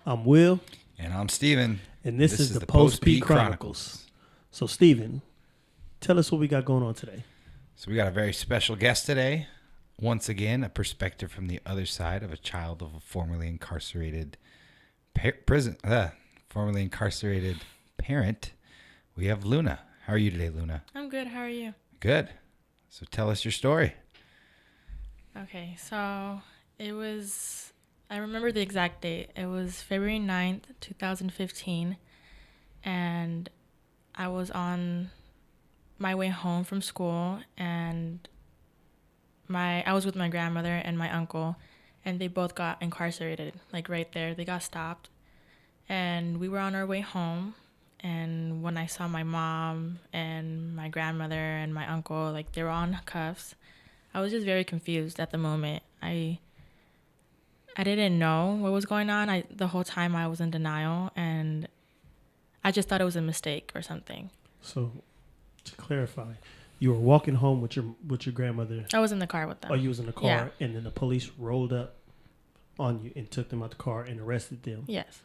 I'm Will. And I'm Steven. And this is the Post P Chronicles. So, Steven, tell us what we got going on today. So, we got a very special guest today. Once again, a perspective from the other side of a child of a formerly incarcerated formerly incarcerated parent. We have Luna. How are you today, Luna? I'm good. How are you? Good. So, tell us your story. Okay, so I remember the exact date. It was February 9th, 2015, and I was on my way home from school, and I was with my grandmother and my uncle, and they both got incarcerated, like right there. They got stopped, and we were on our way home, and when I saw my mom and my grandmother and my uncle, like they were on cuffs, I was just very confused at the moment. I didn't know what was going on. The whole time I was in denial, and I just thought it was a mistake or something. So, to clarify, you were walking home with your grandmother. I was in the car with them. Oh, you was in the car, Yeah. And then the police rolled up on you and took them out the car and arrested them. Yes.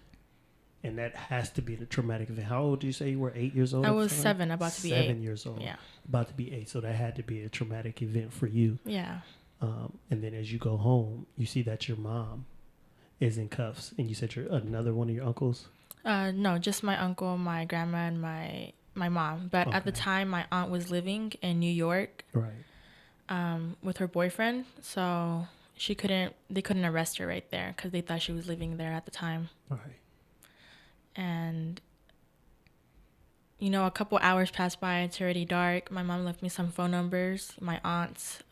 And that has to be the traumatic event. How old did you say you were? 8 years old? I was 7, about to be 8. 7 years old. Yeah. About to be 8. So that had to be a traumatic event for you. Yeah. And then as you go home, you see that your mom is in cuffs. And you said you're another one of your uncles? No, just my uncle, my grandma, and my mom. But at the time, my aunt was living in New York. Right. With her boyfriend. So they couldn't arrest her right there because they thought she was living there at the time. All right. And, you know, a couple hours passed by. It's already dark. My mom left me some phone numbers. My aunts,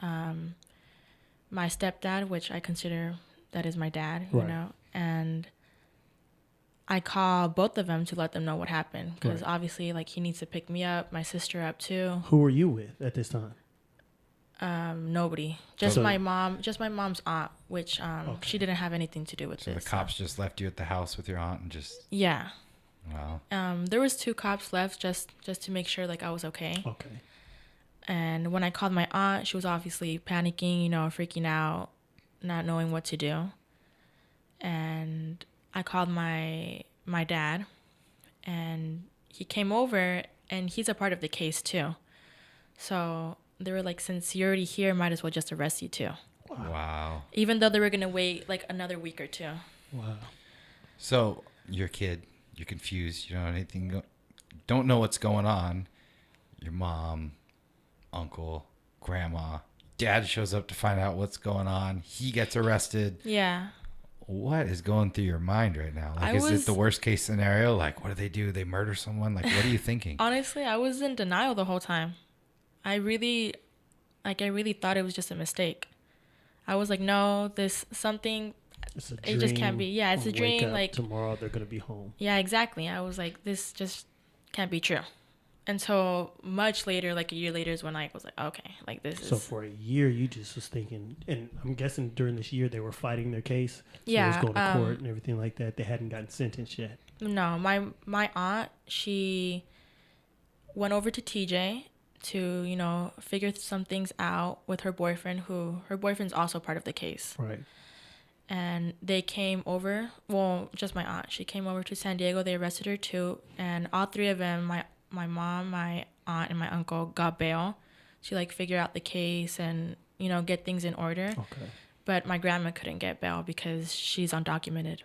my stepdad, which I consider that is my dad, you know. And I call both of them to let them know what happened. Because obviously, like, he needs to pick me up, my sister up too. Who were you with at this time? Nobody. Just my mom's aunt, which she didn't have anything to do with So this. the cops just left you at the house with your aunt and just... Yeah. Wow. There was 2 cops left just to make sure, like, I was okay. Okay. And when I called my aunt, she was obviously panicking, you know, freaking out, not knowing what to do. And I called my dad, and he came over, and he's a part of the case too. So they were like, since you're already here, might as well just arrest you too. Wow. Even though they were going to wait like another week or 2. Wow. So you're a kid, you're confused, you don't know what's going on. Your mom, uncle, grandma, dad shows up to find out what's going on. He gets arrested. Yeah. What is going through your mind right now? Like, is it the worst case scenario? Like, what do? They murder someone? Like, what are you thinking? Honestly, I was in denial the whole time. I really thought it was just a mistake. I was like, no, it's a dream. It just can't be. Yeah, it's a dream. Like, tomorrow they're going to be home. Yeah, exactly. I was like, this just can't be true. Until much later, like a year later, is when I was like, okay, like this is. So for a year, you just was thinking, and I'm guessing during this year they were fighting their case. So yeah, it was going to court and everything like that. They hadn't gotten sentenced yet. No, my aunt, she went over to TJ to, you know, figure some things out with her boyfriend, her boyfriend's also part of the case. Right. And they came over, well, just my aunt. She came over to San Diego. They arrested her too. And all 3 of them, my mom, my aunt, and my uncle got bail to, like, figure out the case and, you know, get things in order. Okay. But my grandma couldn't get bail because she's undocumented.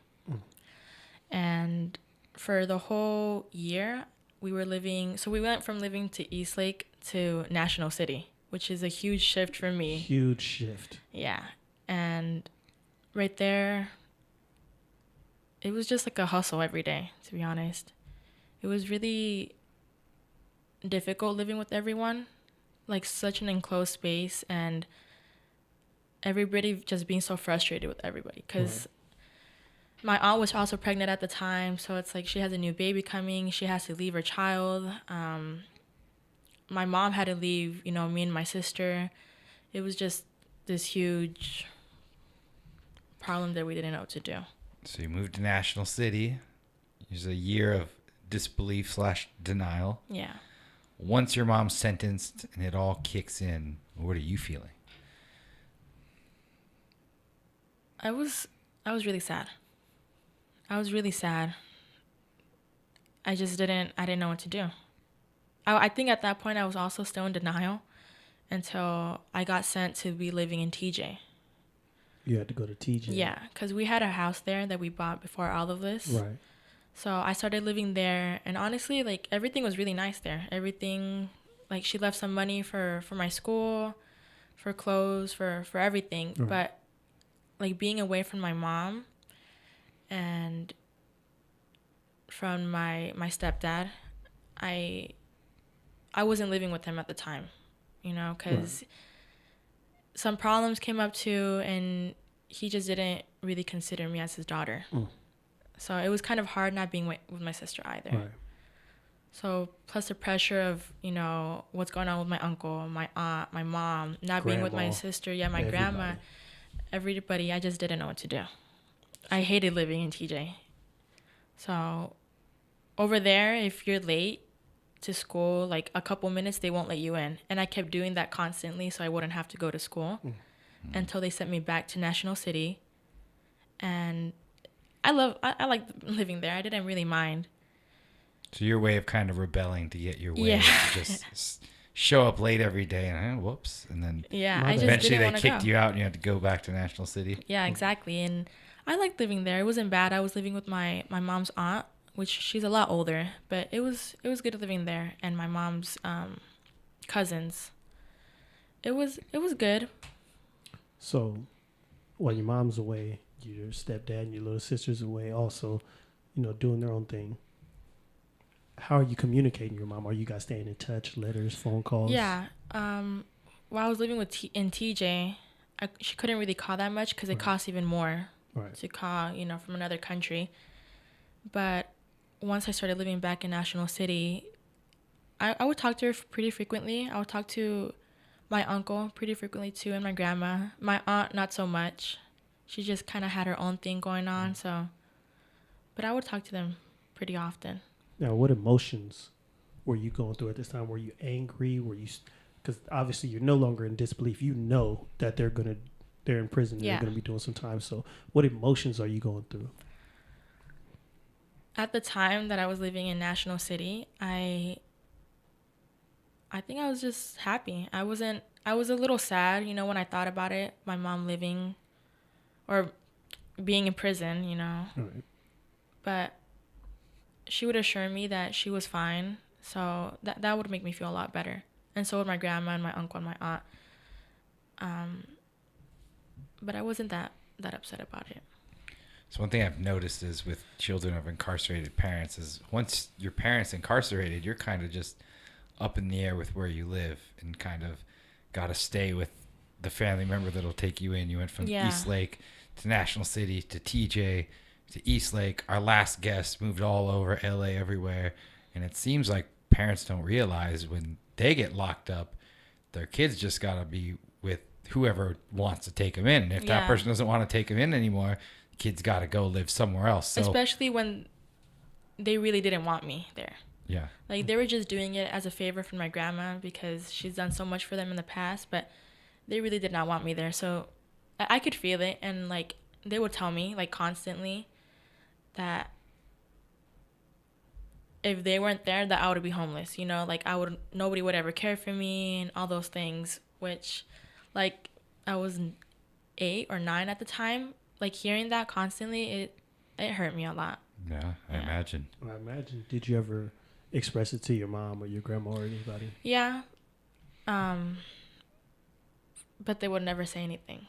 And for the whole year, we went from living to Eastlake to National City, which is a huge shift for me. Huge shift. Yeah. And right there, it was just like a hustle every day, to be honest. It was really difficult living with everyone, like such an enclosed space, and everybody just being so frustrated with everybody because my aunt was also pregnant at the time, so it's like she has a new baby coming, she has to leave her child. My mom had to leave, you know, me and my sister. It was just this huge problem that we didn't know what to do. So you moved to National City. There's a year of disbelief/denial. Yeah. Once your mom's sentenced and it all kicks in, what are you feeling? I was really sad. I was really sad. I didn't know what to do. I think at that point I was also still in denial until I got sent to be living in TJ. You had to go to TJ. Yeah, because we had a house there that we bought before all of this. Right. So I started living there, and honestly, like, everything was really nice there. Everything, like, she left some money for my school, for clothes, for everything. Right. But, like, being away from my mom and from my stepdad, I wasn't living with him at the time, you know, because some problems came up too, and he just didn't really consider me as his daughter. So it was kind of hard not being with my sister either. Right. So plus the pressure of, you know, what's going on with my uncle, my aunt, my mom, not being with my sister, my grandma, everybody, I just didn't know what to do. I hated living in TJ. So over there, if you're late to school, like a couple minutes, they won't let you in. And I kept doing that constantly so I wouldn't have to go to school until they sent me back to National City. And I like living there. I didn't really mind. So your way of kind of rebelling to get your way is to just show up late every day and whoops, and then I just eventually didn't they kicked you out and you had to go back to National City. Yeah, exactly. And I liked living there. It wasn't bad. I was living with my mom's aunt, which she's a lot older, but it was good living there, and my mom's cousins. It was good. So while your mom's away, your stepdad and your little sister's away also, you know, doing their own thing. How are you communicating with your mom? Are you guys staying in touch, letters, phone calls? Yeah. While I was living in TJ, she couldn't really call that much because it costs even more to call, you know, from another country. But once I started living back in National City, I would talk to her pretty frequently. I would talk to my uncle pretty frequently too, and my grandma. My aunt, not so much. She just kind of had her own thing going on, so. But I would talk to them pretty often. Now, what emotions were you going through at this time? Were you angry? Were you, because obviously you're no longer in disbelief. You know that they're in prison and they're going to be doing some time. So what emotions are you going through? At the time that I was living in National City, I think I was just happy. I was a little sad, you know, when I thought about it, my mom living or being in prison, you know. Right. But she would assure me that she was fine, so that would make me feel a lot better. And so would my grandma and my uncle and my aunt. But I wasn't that upset about it. So one thing I've noticed is with children of incarcerated parents is once your parents incarcerated, you're kind of just up in the air with where you live and kind of got to stay with the family member that'll take you in. You went from East Lake to National City to TJ to East Lake. Our last guest moved all over LA, everywhere. And it seems like parents don't realize when they get locked up, their kids just got to be with whoever wants to take them in. And if that person doesn't want to take them in anymore, the kids got to go live somewhere else. So, especially when they really didn't want me there. Yeah. Like, they were just doing it as a favor from my grandma because she's done so much for them in the past, but they really did not want me there. So I could feel it, and, like, they would tell me, like, constantly that if they weren't there, that I would be homeless, you know? Like, nobody would ever care for me and all those things, which, like, I was 8 or 9 at the time. Like, hearing that constantly, it hurt me a lot. Yeah, I imagine. I imagine. Did you ever express it to your mom or your grandma or anybody? Yeah. But they would never say anything.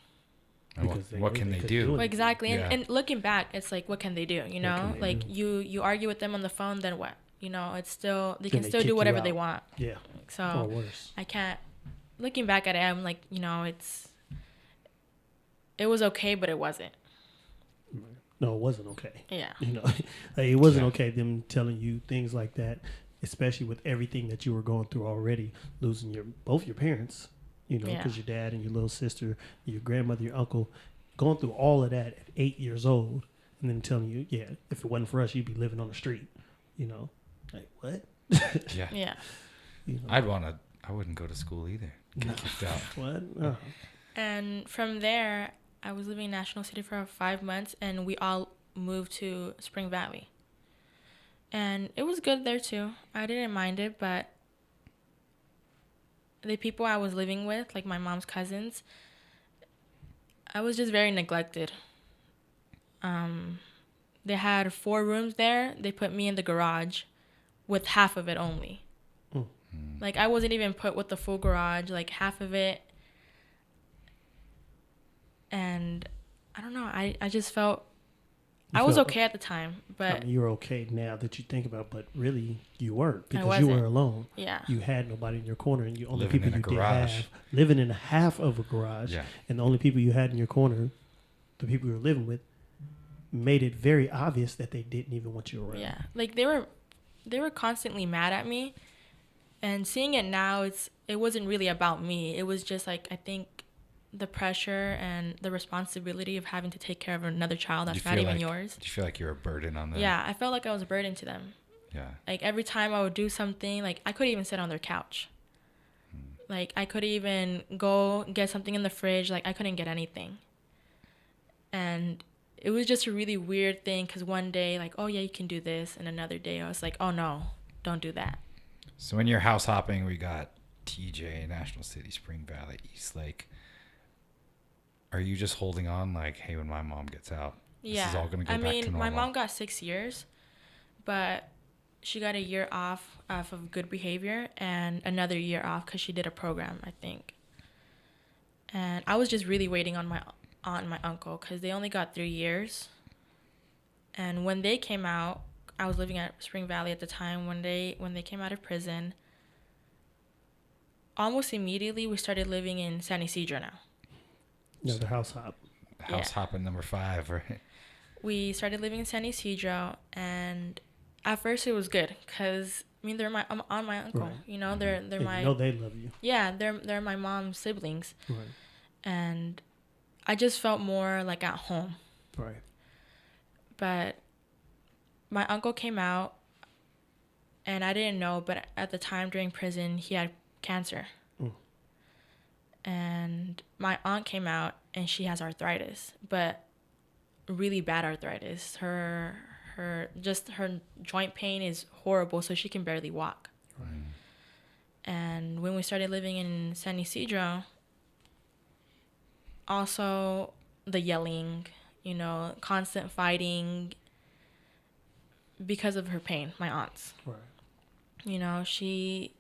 What can they do? Well, exactly. And looking back, it's like, what can they do? You know, like you argue with them on the phone, then what? You know, it's still, they can still do whatever they want. Yeah. So or worse. I can't, looking back at it, I'm like, you know, it was okay, but it wasn't. No, it wasn't okay. Yeah. You know, like, it wasn't okay them telling you things like that, especially with everything that you were going through already, losing both your parents, you know, because your dad and your little sister, your grandmother, your uncle, going through all of that at 8 years old, and then telling you, if it wasn't for us, you'd be living on the street, you know. Like, what? Yeah. Yeah. You know, I wouldn't go to school either. Get kicked out. What? No. And from there, I was living in National City for 5 months, and we all moved to Spring Valley. And it was good there too. I didn't mind it, but the people I was living with, like my mom's cousins, I was just very neglected. They had 4 rooms there. They put me in the garage with half of it only. Like, I wasn't even put with the full garage, like half of it. And I don't know. I just felt I was okay at the time, but I mean, you're okay now that you think about it, but really you weren't, because wasn't. you were alone. Yeah. You had nobody in your corner, and you only Living people in a you did garage. have living in a half of a garage. Yeah. And the only people you had in your corner, the people you were living with, made it very obvious that they didn't even want you around. Yeah. Like, they were constantly mad at me, and seeing it now, it wasn't really about me. It was just like, I think, the pressure and the responsibility of having to take care of another child that's not even yours. Do you feel like you're a burden on them? Yeah, I felt like I was a burden to them. Yeah. Like, every time I would do something, like, I couldn't even sit on their couch. Like, I couldn't even go get something in the fridge. Like, I couldn't get anything. And it was just a really weird thing, because one day, like, oh, yeah, you can do this. And another day, I was like, oh, no, don't do that. So when you're house hopping, we got TJ, National City, Spring Valley, East Lake. Are you just holding on like, hey, when my mom gets out, Yeah. this is all going to go back to normal? My mom got 6 years, but she got a year off of good behavior and another year off because she did a program, I think. And I was just really waiting on my aunt and my uncle, because they only got 3 years. And when they came out, I was living at Spring Valley at the time. When they came out of prison, almost immediately we started living in San Ysidro now. Another house hop. House hopping number 5, right? We started living in San Ysidro, and at first it was good, because I mean, they're my aunt, my uncle. Right. You know, they're And my. you know they love you. Yeah, they're my mom's siblings. Right. And I just felt more like at home. Right. But my uncle came out, and I didn't know, but at the time during prison, he had cancer. And my aunt came out, and she has arthritis, but really bad arthritis. Her joint pain is horrible, so she can barely walk. Right. And when we started living in San Ysidro, also the yelling, you know, constant fighting because of her pain, my aunt's. Right. You know, she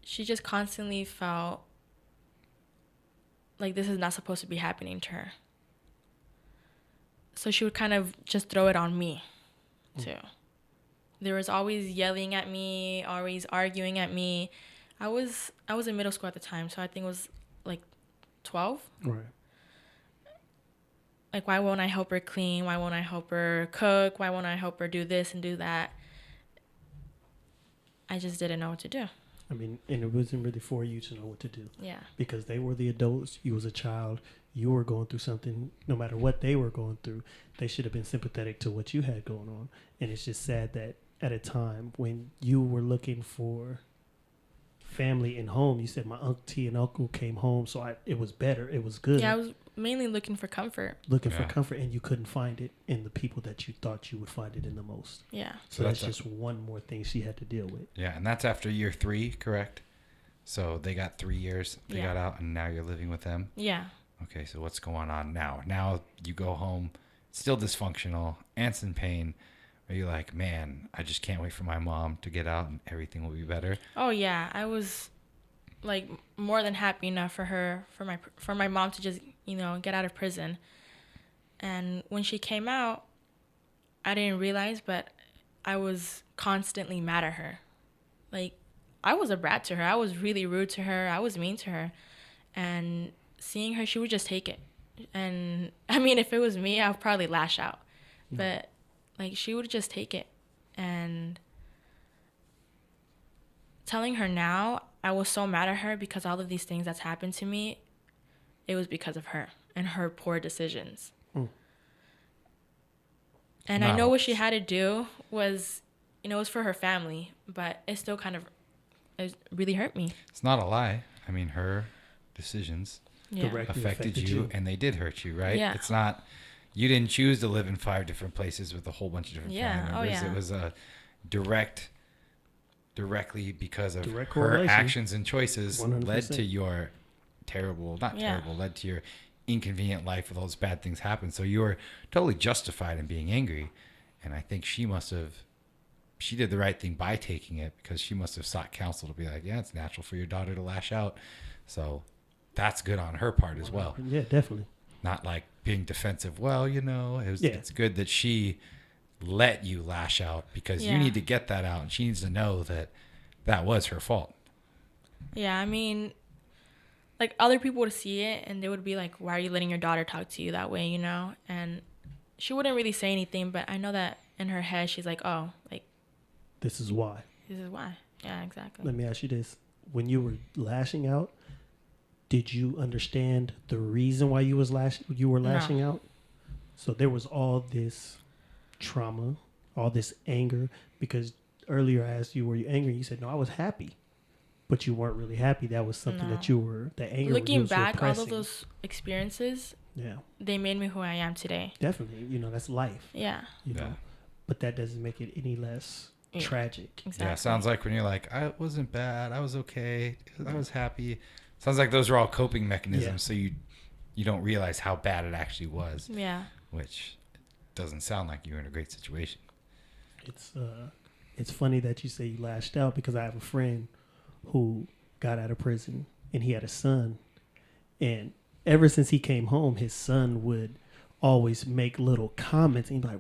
just constantly felt like this is not supposed to be happening to her. So she would kind of just throw it on me, too. There was always yelling at me, always arguing at me. I was in middle school at the time, so I think it was like 12. Right. Like, why won't I help her clean? Why won't I help her cook? Why won't I help her do this and do that? I just didn't know what to do. I mean, and it wasn't really for you to know what to do. Yeah. Because they were the adults. You was a child. You were going through something. No matter what they were going through, they should have been sympathetic to what you had going on. And it's just sad that at a time when you were looking for family and home, you said my auntie and uncle came home, so it was better. It was good. Yeah, I was mainly looking for comfort. Looking for comfort, and you couldn't find it in the people that you thought you would find it in the most. Yeah. So that's just one more thing she had to deal with. Yeah, and that's after year 3, correct? So they got 3 years. They got out, and now you're living with them? Yeah. Okay, so what's going on now? Now you go home, still dysfunctional, aunt's in pain. Are you like, man, I just can't wait for my mom to get out and everything will be better? Oh yeah, I was like more than happy enough for my mom to just, you know, get out of prison. And when she came out, I didn't realize, but I was constantly mad at her. Like, I was a brat to her. I was really rude to her. I was mean to her. And seeing her, she would just take it. And I mean, if it was me, I would probably lash out. But like, she would just take it. And telling her now, I was so mad at her because all of these things that's happened to me, it was because of her and her poor decisions. And I know what she had to do was, you know, it was for her family, but it still kind of, it really hurt me. It's not a lie. I mean, her decisions directly affected you, and they did hurt you, right? Yeah. It's not, You didn't choose to live in 5 different places with a whole bunch of different family members. Yeah. It was a directly because of Direct her correlation. actions and choices 100%. led to your led to your inconvenient life with all those bad things happen. So you were totally justified in being angry. And I think she did the right thing by taking it, because she must have sought counsel to be like, yeah, it's natural for your daughter to lash out. So that's good on her part as well. Yeah, definitely. Not like being defensive. Well, it's good that she let you lash out, because you need to get that out, and she needs to know that that was her fault. Yeah, I mean, like, other people would see it and they would be like, why are you letting your daughter talk to you that way, And she wouldn't really say anything, but I know that in her head she's like, oh, like, this is why. Yeah, exactly. Let me ask you this. When you were lashing out, did you understand the reason why you were lashing out? So there was all this trauma, all this anger, because earlier I asked you, were you angry? You said, no, I was happy. But you weren't really happy. That was something that the anger Looking was back, repressing. all of those experiences, yeah, they made me who I am today. Definitely. That's life. Yeah. But that doesn't make it any less tragic. Exactly. Yeah, sounds like when you're like, I wasn't bad, I was okay, I was happy. Sounds like those are all coping mechanisms, so you don't realize how bad it actually was. Yeah. Which doesn't sound like you were in a great situation. It's funny that you say you lashed out, because I have a friend who got out of prison, and he had a son, and ever since he came home, his son would always make little comments and he'd be like,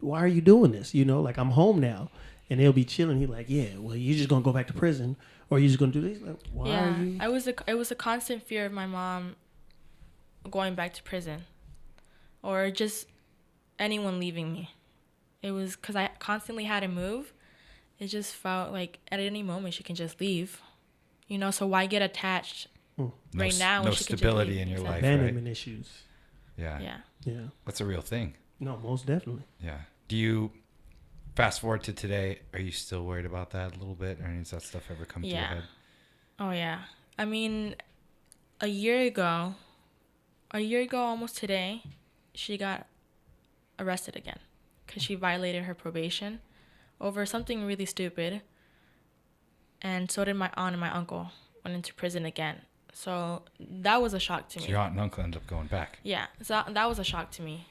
why are you doing this? Like, I'm home now. And they'll be chilling. He's like, yeah, well, you're just going to go back to prison, or you're just going to do this. Like, why are you? It was a constant fear of my mom going back to prison, or just anyone leaving me. It was because I constantly had to move. It just felt like at any moment she can just leave, so why get attached right now when she can just leave? No stability in your life, abandonment issues. Yeah. Yeah. That's a real thing. No, most definitely. Yeah. Do you fast forward to today? Are you still worried about that a little bit? Or does that stuff ever come to your head? Oh, yeah. I mean, a year ago, almost today, she got arrested again because she violated her probation over something really stupid. And so did my aunt and my uncle went into prison again. So that was a shock to me. So your aunt and uncle ended up going back. Yeah. So that was a shock to me.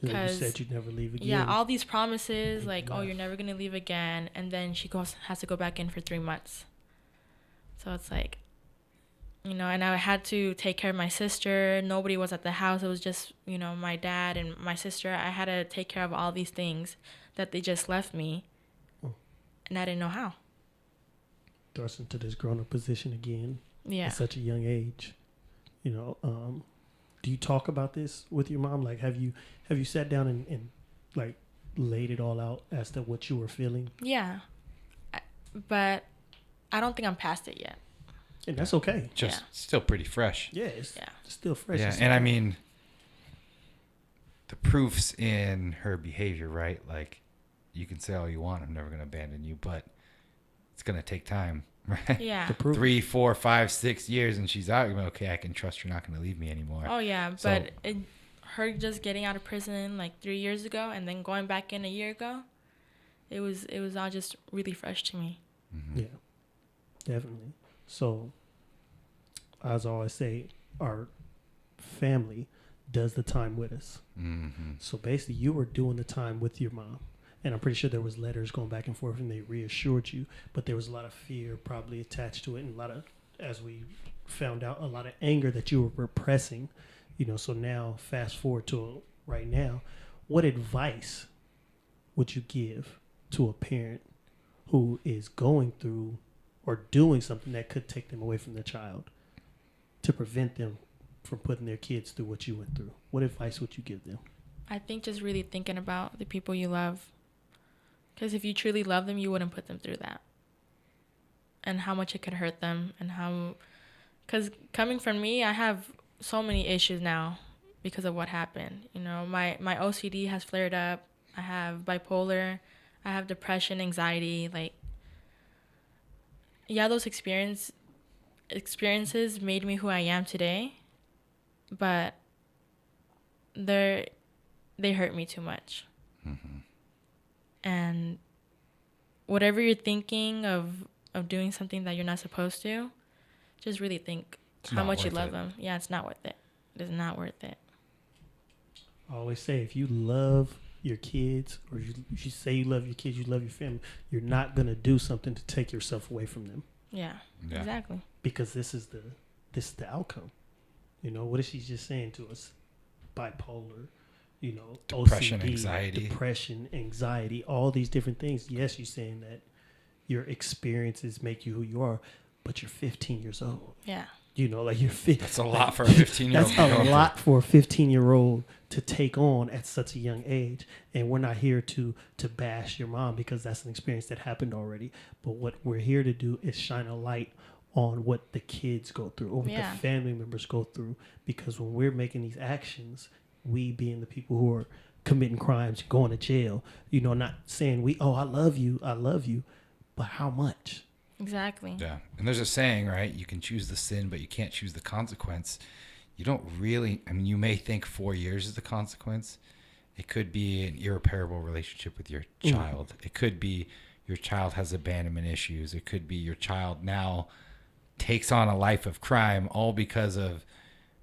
Because you said you'd never leave again. Yeah, all these promises, like, oh, you're never going to leave again. And then she has to go back in for 3 months. So it's like, and I had to take care of my sister. Nobody was at the house. It was just, my dad and my sister. I had to take care of all these things that they just left me. And I didn't know how. Thrust into this grown-up position again. Yeah. At such a young age. Do you talk about this with your mom? Like, have you sat down and like laid it all out as to what you were feeling? Yeah. But I don't think I'm past it yet. And that's okay. Just still pretty fresh. Yeah, it's still fresh. Yeah, and I mean, the proof's in her behavior, right? Like, you can say all you want, I'm never going to abandon you, but it's going to take time, right? Yeah. 3, 4, 5, 6 years, and she's out. You're like, okay, I can trust you're not going to leave me anymore. Oh, yeah, but her just getting out of prison like 3 years ago and then going back in a year ago, it was all just really fresh to me. Mm-hmm. Yeah, definitely. So, as I always say, our family does the time with us. Mm-hmm. So basically, you were doing the time with your mom. And I'm pretty sure there was letters going back and forth and they reassured you. But there was a lot of fear probably attached to it, and a lot of, as we found out, a lot of anger that you were repressing. So now, fast forward to right now, what advice would you give to a parent who is going through or doing something that could take them away from their child to prevent them from putting their kids through what you went through? What advice would you give them? I think just really thinking about the people you love. Because if you truly love them, you wouldn't put them through that. And how much it could hurt them. And how... Because coming from me, I have so many issues now because of what happened. My OCD has flared up. I have bipolar. I have depression, anxiety. Like... Yeah, those experiences made me who I am today. But they hurt me too much. Mm-hmm. And whatever you're thinking of doing something that you're not supposed to, just really think how much you love them. Yeah, it's not worth it. It is not worth it. I always say, if you love your kids, or you say you love your kids, you love your family, you're not going to do something to take yourself away from them. Yeah, exactly. Because this is the outcome. You know, what is she just saying to us? Bipolar, you know, depression, OCD, anxiety, all these different things. Yes, you're saying that your experiences make you who you are, but you're 15 years old. Yeah. You know, like that's a lot for a 15-year-old. That's a lot for a 15-year-old to take on at such a young age. And we're not here to bash your mom, because that's an experience that happened already. But what we're here to do is shine a light on what the kids go through, or what the family members go through. Because when we're making these actions, we being the people who are committing crimes, going to jail, you know, not saying I love you, but how much? Exactly. Yeah. And there's a saying, right? You can choose the sin, but you can't choose the consequence. You don't really, I mean, you may think 4 years is the consequence. It could be an irreparable relationship with your child. It could be your child has abandonment issues. It could be your child now takes on a life of crime, all because of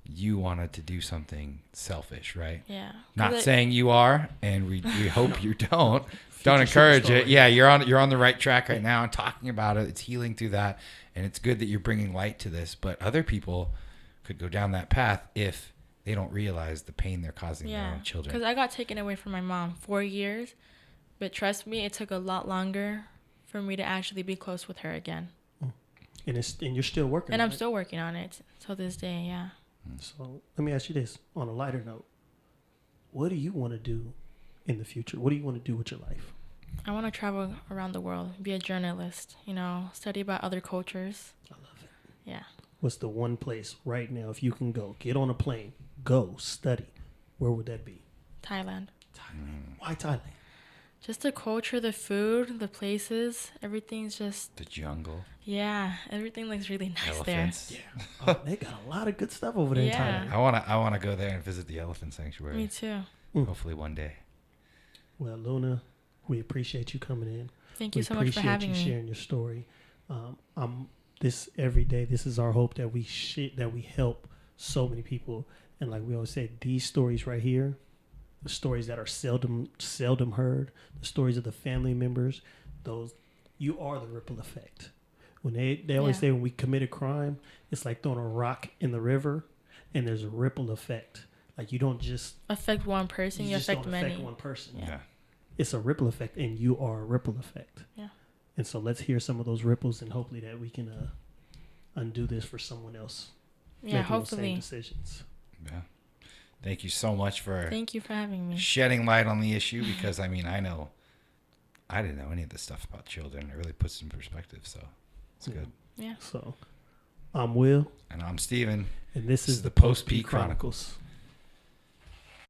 you wanted to do something selfish, right? Yeah. Not saying you are, and we hope you don't. Don't encourage it. Yeah, you're on the right track right now and talking about it. It's healing through that, and it's good that you're bringing light to this. But other people could go down that path if they don't realize the pain they're causing their own children. Because I got taken away from my mom 4 years, but trust me, it took a lot longer for me to actually be close with her again. And you're still working. And I'm still working on it till this day. Yeah. So let me ask you this, on a lighter note: what do you want to do in the future? What do you want to do with your life? I want to travel around the world, be a journalist, you know, study about other cultures. I love it. Yeah. What's the one place right now, if you can go, get on a plane, go study, where would that be? Thailand. Why Thailand? Just the culture, the food, the places, everything's just... The jungle. Yeah, everything looks really nice Elephants. there. Yeah. They got a lot of good stuff over there in Thailand. I wanna go there and visit the elephant sanctuary. Me too. Hopefully one day. Well, Luna, we appreciate you coming in. Thank you so much for having me. We appreciate you sharing your story. Every day, this is our hope that we help so many people. And like we always say, these stories right here, the stories that are seldom heard, the stories of the family members, you are the ripple effect. When they always say, when we commit a crime, it's like throwing a rock in the river, and there's a ripple effect. Like, you don't just affect one person, you affect many. Affect one person. Yeah. It's a ripple effect, and you are a ripple effect. Yeah. And so let's hear some of those ripples, and hopefully that we can undo this for someone else. Yeah, hopefully. Those same decisions. Yeah. Thank you so much for having me. Shedding light on the issue, because I mean, I didn't know any of this stuff about children. It really puts it in perspective, so it's good. Yeah. So I'm Will. And I'm Steven. And this is the Post P Chronicles.